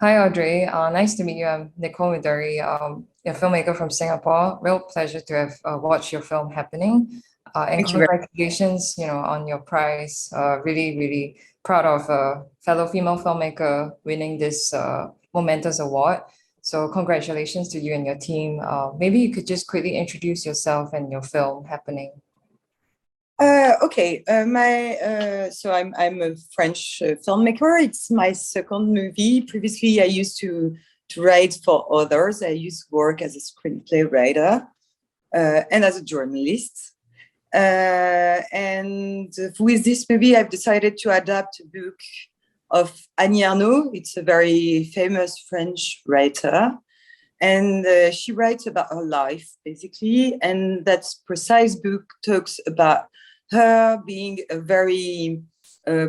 Hi, Audrey. Nice to meet you. I'm Nicole Midori, a filmmaker from Singapore. Real pleasure to have watched your film happening. And Thank you very congratulations, on your prize. Really, really proud of a fellow female filmmaker winning this momentous award. So congratulations to you and your team. Maybe you could just quickly introduce yourself and your film happening. Okay, I'm a French filmmaker. It's my second movie. Previously, I used to write for others. I used to work as a screenplay writer and as a journalist. And with this movie, I've decided to adapt a book of Annie Ernaux. It's a very famous French writer. And she writes about her life, basically. And that precise book talks about her being a very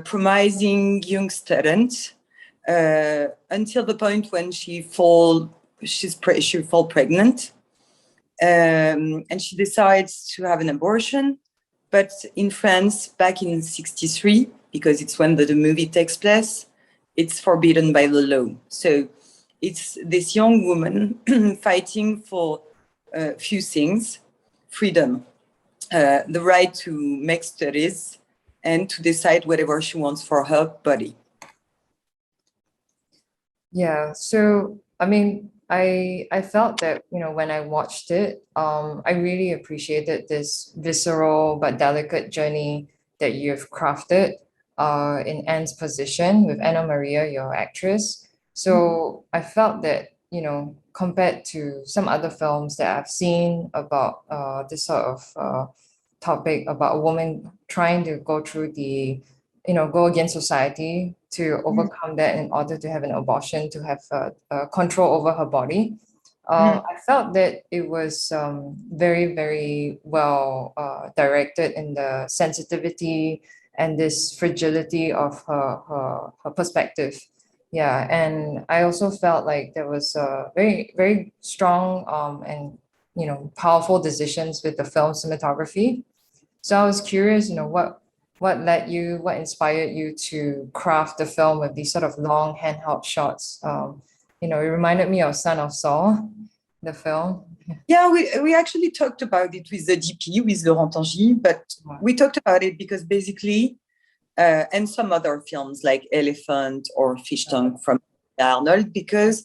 promising young student until the point when she fall pregnant, and she decides to have an abortion. But in France, back in '63, because it's when the movie takes place, it's forbidden by the law. So it's this young woman fighting for a few things: freedom, the right to make studies, and to decide whatever she wants for her body. Yeah, so I mean, I felt that, when I watched it, I really appreciated this visceral but delicate journey that you've crafted in Anne's position with Annamaria, your actress. So I felt that, compared to some other films that I've seen about this sort of topic about a woman trying to go through go against society to overcome that in order to have an abortion, to have control over her body. Mm. I felt that it was very, very well directed in the sensitivity and this fragility of her perspective. Yeah, and I also felt like there was very, very strong and powerful decisions with the film cinematography. So I was curious, what inspired you to craft the film with these sort of long handheld shots? It reminded me of Son of Saul, the film. Yeah, we actually talked about it with the DP, with Laurent Tangy, but we talked about it because basically, and some other films like Elephant or Fish Tongue from Arnold, because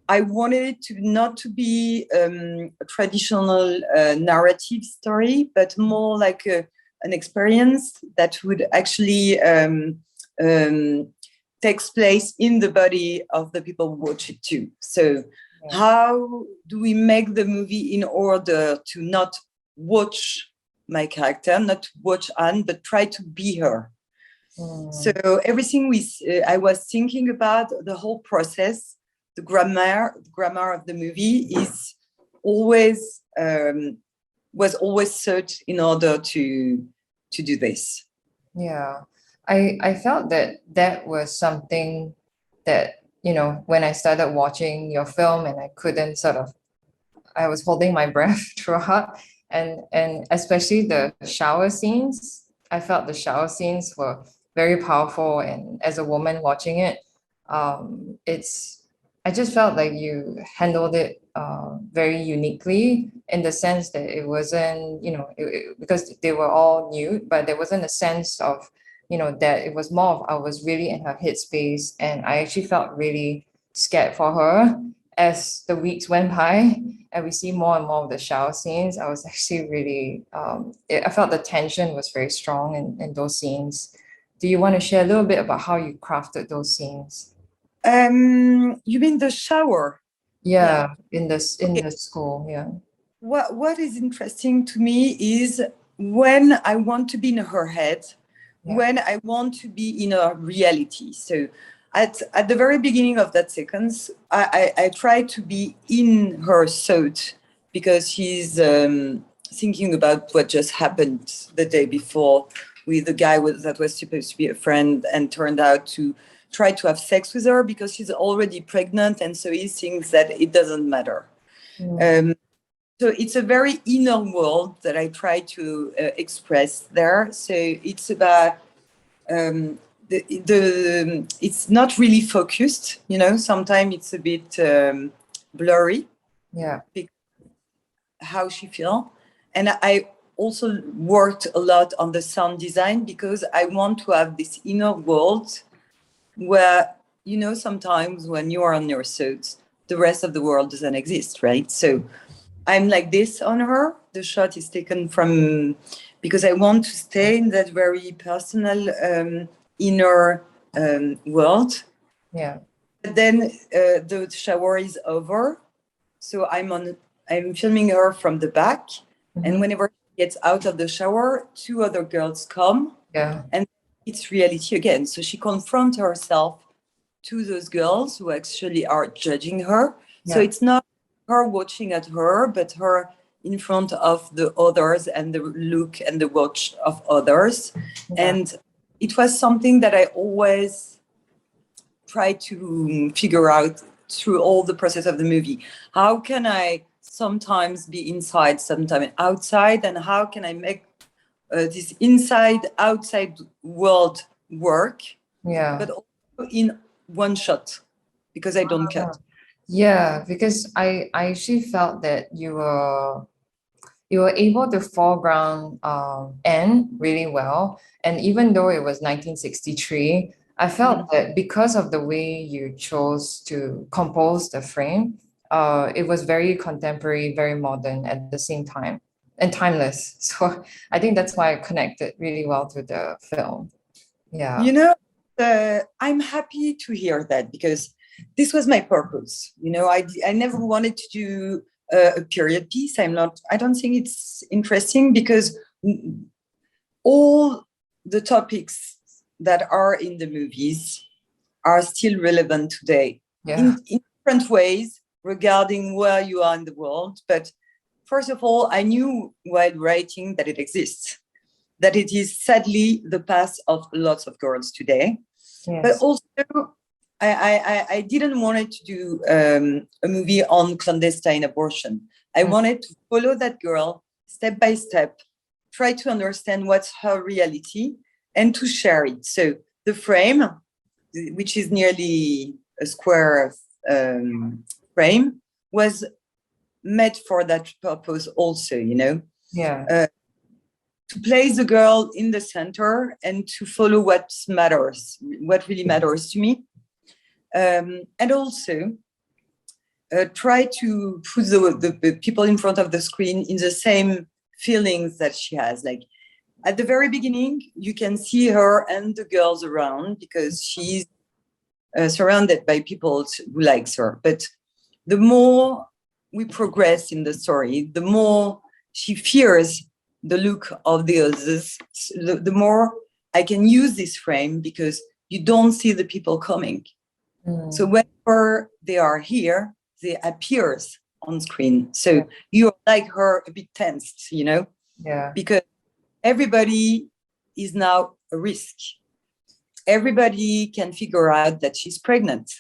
I wanted it to not to be a traditional narrative story, but more like an experience that would actually takes place in the body of the people who watch it too. So how do we make the movie in order to not watch my character, not watch Anne, but try to be her? So everything I was thinking about the whole process, the grammar of the movie is always was always searched in order to do this. Yeah. I felt that that was something that, when I started watching your film and I couldn't sort of I was holding my breath throughout, and especially the shower scenes. I felt the shower scenes were very powerful, and as a woman watching it, it's I just felt like you handled it very uniquely in the sense that it wasn't, because they were all nude, but there wasn't a sense of, that it was more of I was really in her headspace, and I actually felt really scared for her as the weeks went by and we see more and more of the shower scenes. I was actually really, I felt the tension was very strong in those scenes. Do you want to share a little bit about how you crafted those scenes? You mean the shower? Yeah. Yeah, in the school, yeah. What is interesting to me is when I want to be in her head, Yeah. when I want to be in her reality. So at the very beginning of that sequence, I try to be in her thought because she's thinking about what just happened the day before with the guy that was supposed to be a friend and turned out to try to have sex with her because she's already pregnant, and so he thinks that it doesn't matter. So it's a very inner world that I try to express there. So it's about it's not really focused, you know. Sometimes it's a bit blurry. Yeah. How she feel. And I also worked a lot on the sound design because I want to have this inner world where, you know, sometimes when you are on your suits, the rest of the world doesn't exist, right? So I'm like this on her. The shot is taken from, because I want to stay in that very personal inner world. Yeah. But then the shower is over. So I'm filming her from the back. And whenever she gets out of the shower, two other girls come. Yeah. And it's reality again. So she confronts herself to those girls who actually are judging her. So it's not her watching at her, but her in front of the others and the look and the watch of others. Yeah. And it was something that I always try to figure out through all the process of the movie. How can I sometimes be inside, sometimes outside, and how can I make this inside-outside world work? Yeah. But also in one shot, because I don't cut. Yeah, because I actually felt that you were able to foreground Anne really well. And even though it was 1963, I felt that because of the way you chose to compose the frame, it was very contemporary, very modern at the same time, and timeless. So I think that's why I connected really well to the film. Yeah. You know, I'm happy to hear that because this was my purpose. You know, I never wanted to do a period piece. I don't think it's interesting because all the topics that are in the movies are still relevant today in different ways regarding where you are in the world. But first of all, I knew while writing that it exists, that it is sadly the path of lots of girls today. Yes. But also, I didn't want to do a movie on clandestine abortion. I wanted to follow that girl step by step, try to understand what's her reality and to share it. So the frame, which is nearly a square frame, was made for that purpose also, you know. Yeah. To place the girl in the center and to follow what matters, what really matters to me. And also try to put the people in front of the screen in the same feelings that she has. Like at the very beginning, you can see her and the girls around because she's surrounded by people who likes her. But the more we progress in the story, the more she fears the look of the others, the more I can use this frame because you don't see the people coming. So whenever they are here, they appears on screen. So you're like her a bit tensed, you know? Yeah. Because everybody is now a risk. Everybody can figure out that she's pregnant.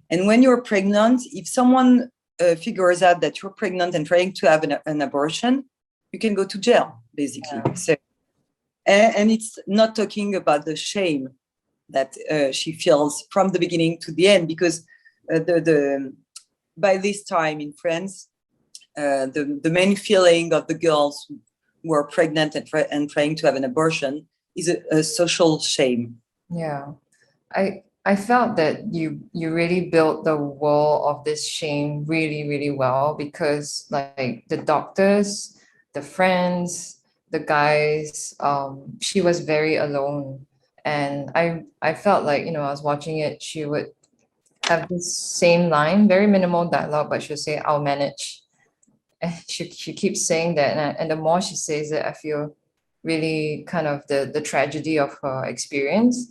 And when you're pregnant, if someone figures out that you're pregnant and trying to have an abortion, you can go to jail, basically. Yeah. So, and it's not talking about the shame that she feels from the beginning to the end, because by this time in France, the main feeling of the girls who are pregnant and trying to have an abortion is a social shame. Yeah, I felt that you really built the wall of this shame really, really well because like the doctors, the friends, the guys, she was very alone. And I felt like, you know, I was watching it, she would have this same line, very minimal dialogue, but she'll say, "I'll manage." And she keeps saying that, and the more she says it, I feel really kind of the tragedy of her experience.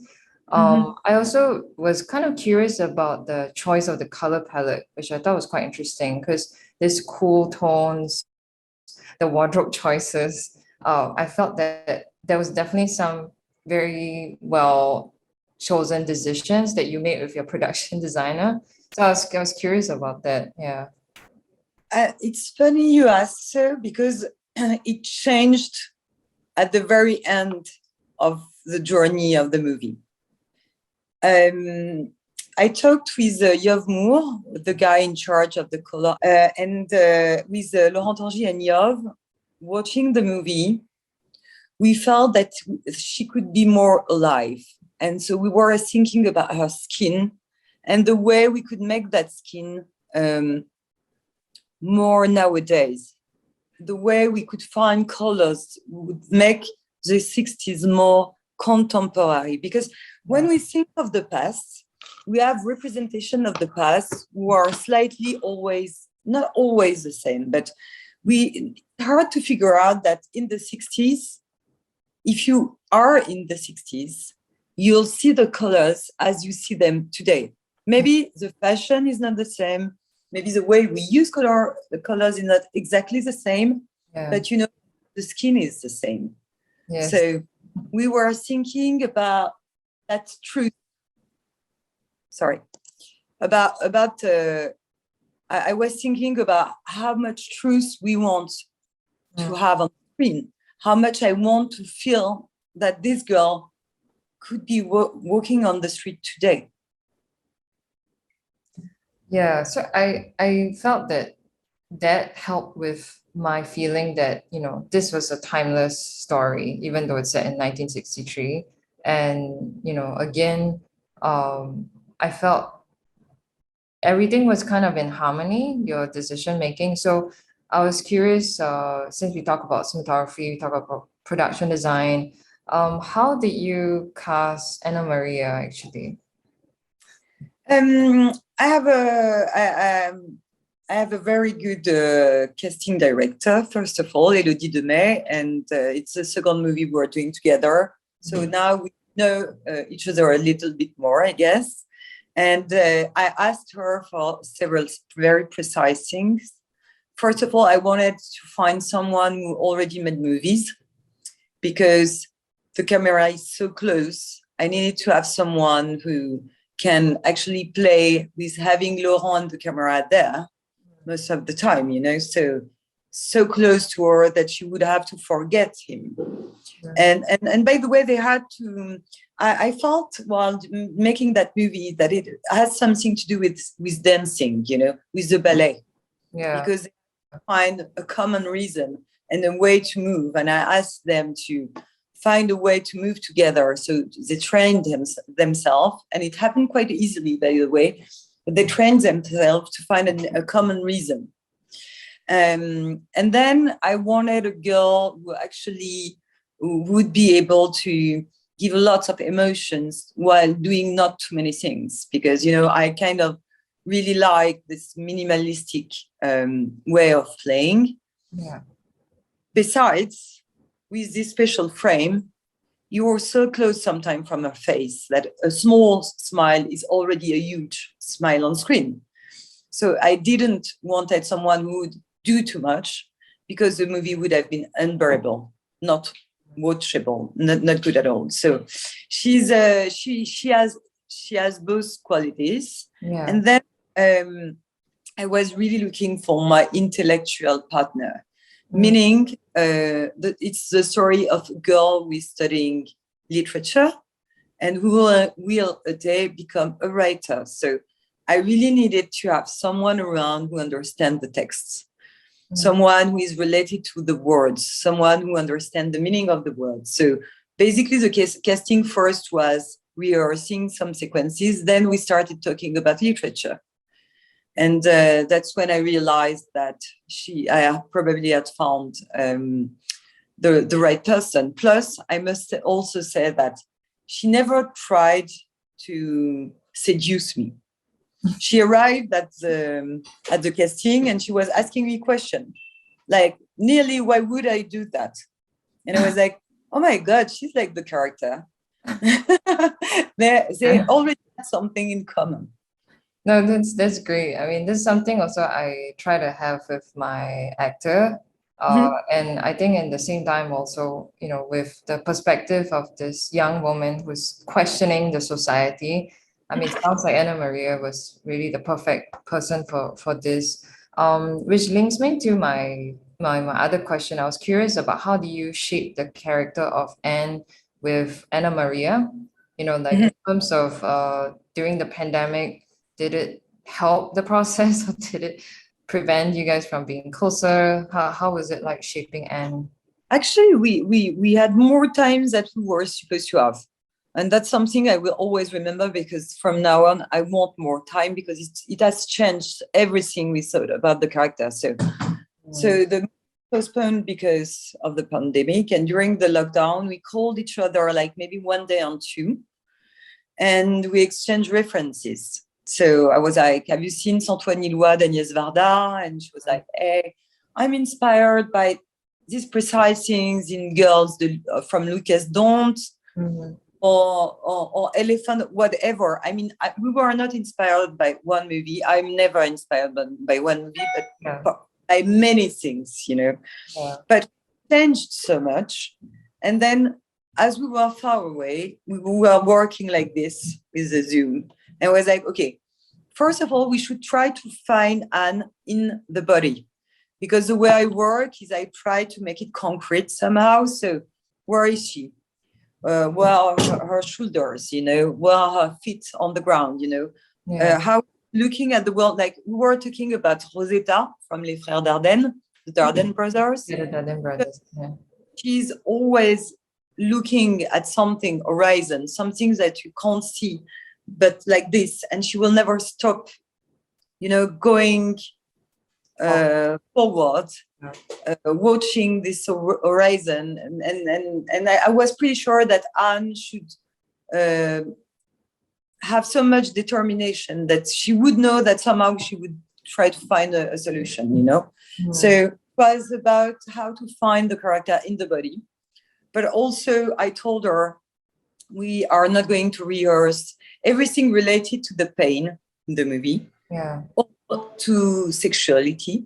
I also was kind of curious about the choice of the color palette, which I thought was quite interesting because this cool tones, the wardrobe choices, I felt that there was definitely some very well chosen decisions that you made with your production designer. So I was curious about that. Yeah. It's funny you ask so because it changed at the very end of the journey of the movie. I talked with Yov Moore, the guy in charge of the color, and with Laurent Tangy and Yov, watching the movie, we felt that she could be more alive. And so we were thinking about her skin and the way we could make that skin more nowadays. The way we could find colors would make the 60s more contemporary. Because when we think of the past, we have representation of the past who are slightly always, not always the same, but it's hard to figure out that in the 60s, if you are in the 60s, you'll see the colors as you see them today. Maybe the fashion is not the same. Maybe the way we use the colors is not exactly the same, but you know, the skin is the same. Yes. So we were thinking about that truth. Sorry, I was thinking about how much truth we want to have on screen, how much I want to feel that this girl could be walking on the street today. Yeah, so I felt that helped with my feeling that, you know, this was a timeless story, even though it's set in 1963. And, you know, again, I felt everything was kind of in harmony, your decision making. So I was curious, since we talk about cinematography, we talk about production design, how did you cast Annamaria actually? I have a very good casting director, first of all, Elodie Demey, and it's the second movie we're doing together. So now we know each other a little bit more, I guess. And I asked her for several very precise things. First of all, I wanted to find someone who already made movies because the camera is so close. I needed to have someone who can actually play with having Laurent and the camera there most of the time, you know, so close to her that she would have to forget him. Yeah. And by the way, they had to, I felt while making that movie that it has something to do with dancing, you know, with the ballet. Yeah. Because they find a common reason and a way to move. And I asked them to find a way to move together. So they trained themselves, and it happened quite easily, by the way, but they trained themselves to find a common reason. And then I wanted a girl who actually would be able to give lots of emotions while doing not too many things, because, you know, I kind of really like this minimalistic way of playing. Yeah. Besides, with this special frame, you are so close sometimes from her face that a small smile is already a huge smile on screen. So I didn't wanted someone who would do too much, because the movie would have been unbearable, not watchable, not good at all. So she has both qualities. Yeah. And then I was really looking for my intellectual partner. Meaning, it's the story of a girl who is studying literature and who will a day become a writer. So I really needed to have someone around who understands the texts, someone who is related to the words, someone who understands the meaning of the words. So basically, the casting first was rehearsing some sequences. Then we started talking about literature. And that's when I realized that I probably had found the right person. Plus, I must also say that she never tried to seduce me. She arrived at the casting and she was asking me questions, like, nearly, why would I do that? And I was like, oh my God, she's like the character. They already had something in common. No, that's great. I mean, this is something also I try to have with my actor. And I think in the same time also, you know, with the perspective of this young woman who's questioning the society. I mean, it sounds like Annamaria was really the perfect person for this. Which links me to my other question. I was curious about how do you shape the character of Anne with Annamaria? You know, like in terms of during the pandemic, did it help the process or did it prevent you guys from being closer? How was it like shaping Anne? Actually, we had more times that we were supposed to have. And that's something I will always remember, because from now on, I want more time, because it has changed everything we thought about the character. So the postponed because of the pandemic, and during the lockdown, we called each other like maybe one day on two, and we exchanged references. So I was like, have you seen Santoine Nilois d'Agnès Varda? And she was like, hey, I'm inspired by these precise things in Girls from Lucas Dont. Or Elephant, whatever. I mean, we were not inspired by one movie. I'm never inspired by one movie, but by many things, you know. Yeah. But changed so much. And then as we were far away, we were working like this with the Zoom. And I was like, okay, first of all, we should try to find Anne in the body. Because the way I work is I try to make it concrete somehow. So where is she? Where are her shoulders, you know, where are her feet on the ground, you know, how looking at the world, like we were talking about Rosetta from Les Frères Dardenne, the Dardenne brothers. Yeah, the Dardenne brothers, yeah. She's always looking at something, horizon, something that you can't see, but like this, and she will never stop, you know, going forward, watching this horizon, and I was pretty sure that Anne should have so much determination that she would know that somehow she would try to find a solution, you know. So it was about how to find the character in the body, but also I told her we are not going to rehearse everything related to the pain in the movie. Or to sexuality.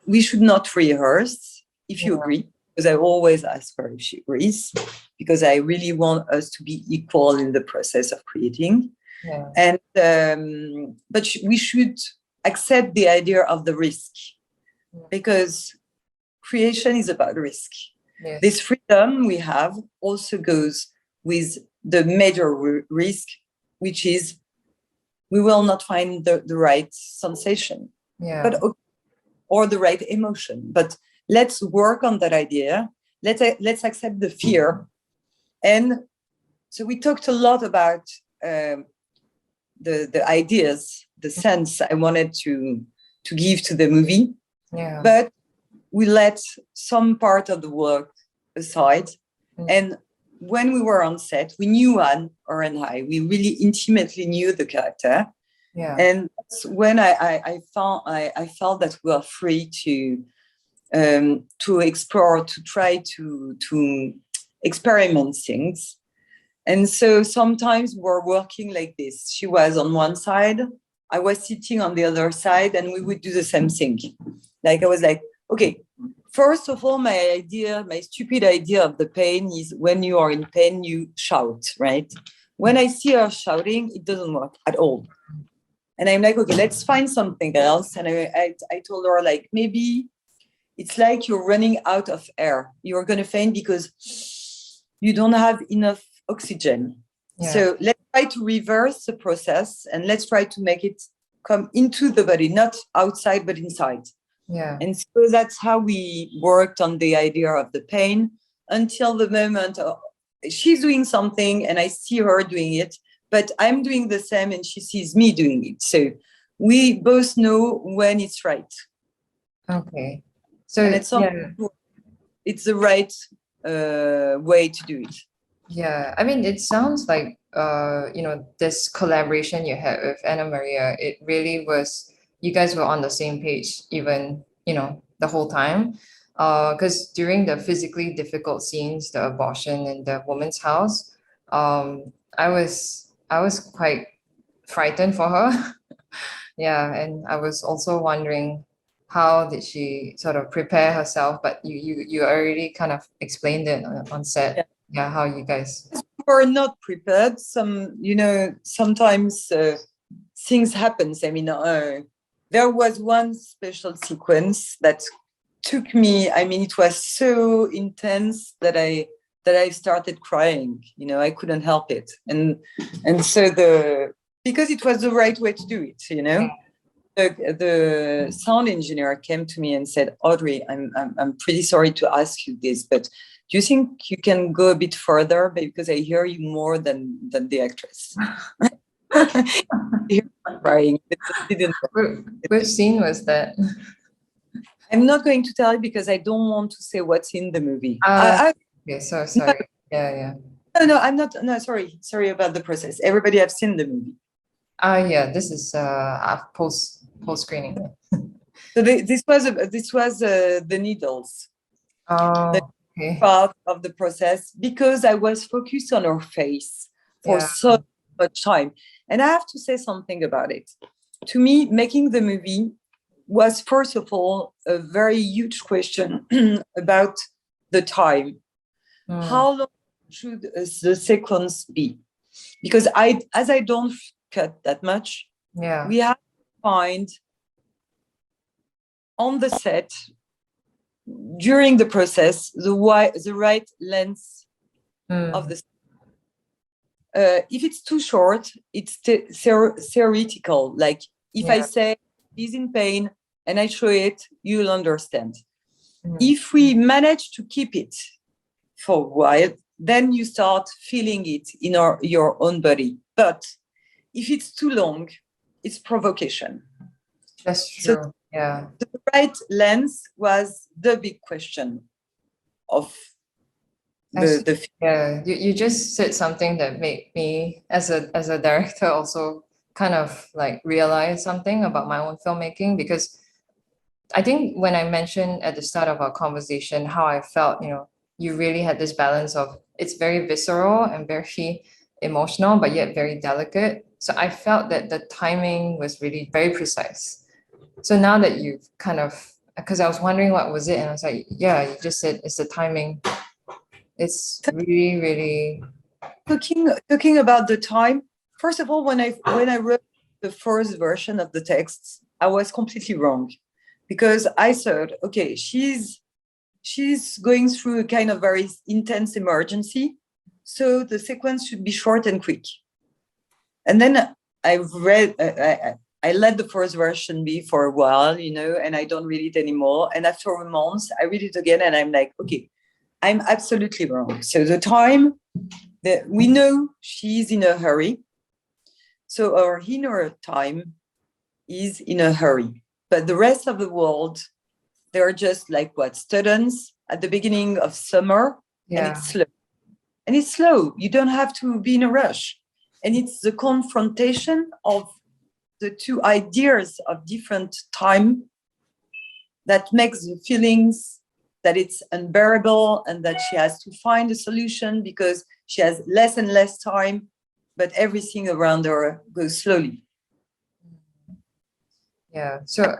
We should not rehearse, if you agree, because I always ask her if she agrees, because I really want us to be equal in the process of creating. And but we should accept the idea of the risk, because creation is about risk. This freedom we have also goes with the major risk, which is we will not find the right sensation, or the right emotion. But let's work on that idea. Let's accept the fear. And so we talked a lot about the ideas, the sense I wanted to give to the movie. But we let some part of the work aside. And when we were on set, we knew Anne, or and I, we really intimately knew the character. And that's when I felt that we were free to explore, to try to experiment things. And so sometimes we're working like this. She was on one side, I was sitting on the other side, and we would do the same thing. Like I was like, okay, first of all, my stupid idea of the pain is when you are in pain, you shout, right? When I see her shouting, it doesn't work at all. And I'm like, okay, let's find something else. And I told her, like, maybe it's like you're running out of air. You're going to faint because you don't have enough oxygen. So let's try to reverse the process, and let's try to make it come into the body, not outside, but inside. And so that's how we worked on the idea of the pain until the moment she's doing something and I see her doing it, but I'm doing the same and she sees me doing it. So we both know when it's right. Okay. So it's the right way to do it. Yeah, I mean, it sounds like this collaboration you had with Annamaria, it really was, you guys were on the same page even, the whole time. Because during the physically difficult scenes, the abortion in the woman's house, I was quite frightened for her. And I was also wondering how did she sort of prepare herself, but you already kind of explained it on set. How you guys were not prepared. Sometimes things happen. I mean, there was one special sequence that took me, it was so intense that I that I started crying. You know, I couldn't help it, and so because it was the right way to do it. You know, the sound engineer came to me and said, "Audrey, I'm pretty sorry to ask you this, but do you think you can go a bit further, because I hear you more than the actress?" Crying. Which scene was that? I'm not going to tell you because I don't want to say what's in the movie. Okay, so sorry. Yeah. No, I'm not. No, sorry about the process. Everybody have seen the movie. Yeah. This is post screening. So this was the needles. Oh, The okay. part of the process, because I was focused on her face for so much time. And I have to say something about it. To me, making the movie was, first of all, a very huge question about the time. How long should the sequence be? Because as I don't cut that much, we have to find on the set, during the process, the right length of the. If it's too short, it's theoretical. Like if I say he's in pain and I show it, you'll understand. If we manage to keep it for a while, then you start feeling it in your own body. But if it's too long, it's provocation. That's true. So the right length was the big question of you just said something that made me, as a director, also kind of like realize something about my own filmmaking, because I think when I mentioned at the start of our conversation how I felt, you really had this balance of, it's very visceral and very emotional, but yet very delicate. So I felt that the timing was really very precise. So now that you've because I was wondering what was it, and I was like, yeah, you just said it's the timing. It's really, really. Talking about the time. First of all, when I wrote the first version of the texts, I was completely wrong, because I thought, okay, she's going through a kind of very intense emergency, so the sequence should be short and quick. And then I let the first version be for a while, and I don't read it anymore. And after a month, I read it again, and I'm like, okay, I'm absolutely wrong. So the time that we know she's in a hurry, so our inner time is in a hurry, but the rest of the world, they're just like students at the beginning of summer, and it's slow. And it's slow. You don't have to be in a rush. And it's the confrontation of the two ideas of different time that makes the feelings that it's unbearable, and that she has to find a solution because she has less and less time, but everything around her goes slowly. Yeah. So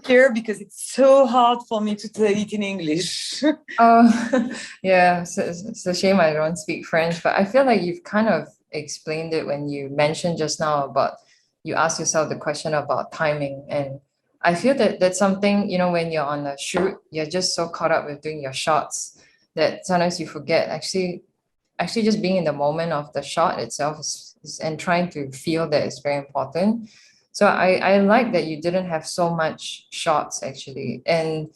here, because it's so hard for me to tell it in English. Oh, yeah. So it's a shame I don't speak French, but I feel like you've kind of explained it when you mentioned just now about, you asked yourself the question about timing. And I feel that that's something, when you're on a shoot, you're just so caught up with doing your shots that sometimes you forget actually just being in the moment of the shot itself and trying to feel that is very important. So I like that you didn't have so much shots actually. And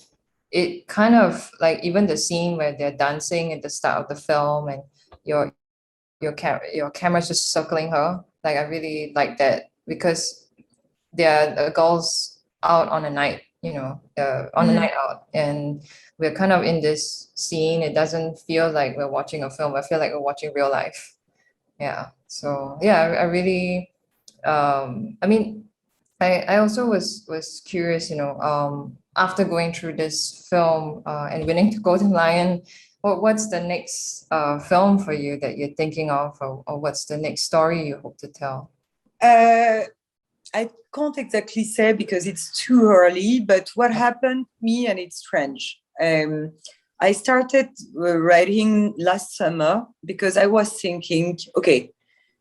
it kind of like, even the scene where they're dancing at the start of the film and your camera's just circling her. Like, I really like that, because they're the girls out on a night, on a night out, and we're kind of in this scene. It doesn't feel like we're watching a film. I feel like we're watching real life. Yeah. So yeah, I really, I mean, I also was curious, after going through this film and winning the Golden Lion, what's the next film for you that you're thinking of, or what's the next story you hope to tell? I can't exactly say because it's too early, but what happened to me, and it's strange. I started writing last summer because I was thinking, okay,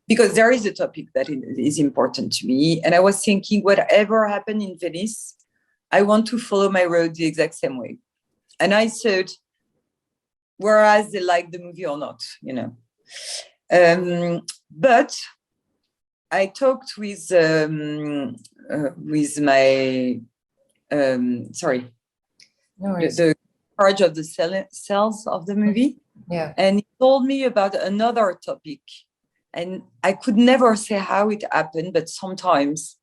because there is a topic that is important to me. And I was thinking, whatever happened in Venice, I want to follow my road the exact same way. And I thought, whereas they like the movie or not, you know. But I talked with my sorry, No worries. the charge of the sales of the movie. Yeah. And he told me about another topic. And I could never say how it happened, but sometimes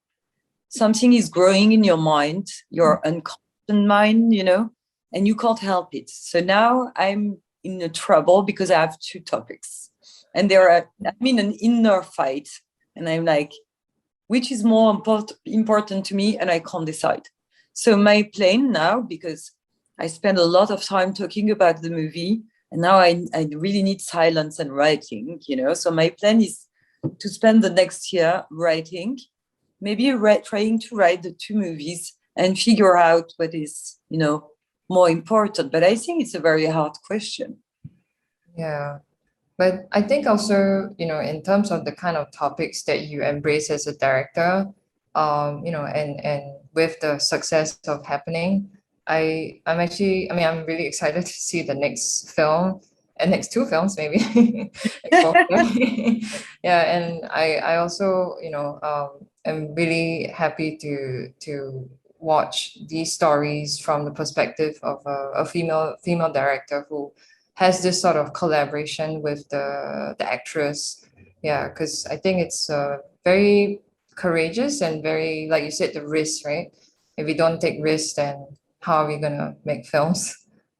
something is growing in your mind, your unconscious mind, you know, and you can't help it. So now I'm in a trouble because I have two topics. And I'm in an inner fight. And I'm like, which is more important to me? And I can't decide. So my plan now, because I spend a lot of time talking about the movie, and now I really need silence and writing, you know. So my plan is to spend the next year writing, maybe trying to write the two movies and figure out what is, you know, more important. But I think it's a very hard question. Yeah. But I think also, you know, in terms of the kind of topics that you embrace as a director, you know, and with the success of Happening, I'm actually, I mean, I'm really excited to see the next film and next two films maybe. Like both of them. Yeah, and I also, you know, am really happy to watch these stories from the perspective of a female director who has this sort of collaboration with the actress. Yeah, because I think it's very courageous and very, like you said, the risk, right? If we don't take risks, then how are we gonna make films?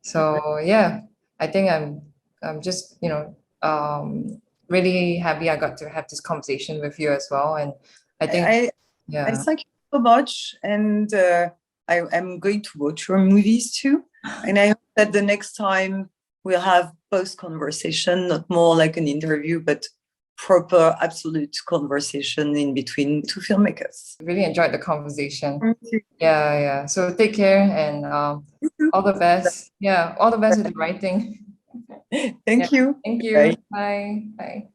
So yeah, I think I'm just, you know, really happy I got to have this conversation with you as well. And I think I yeah, thank you so much. And I'm going to watch your movies too. And I hope that the next time we'll have post conversation, not more like an interview, but proper, absolute conversation in between two filmmakers. really enjoyed the conversation. Yeah. So take care and all the best. Yeah, all the best with the writing. Thank you. Thank you. Bye. Bye. Bye.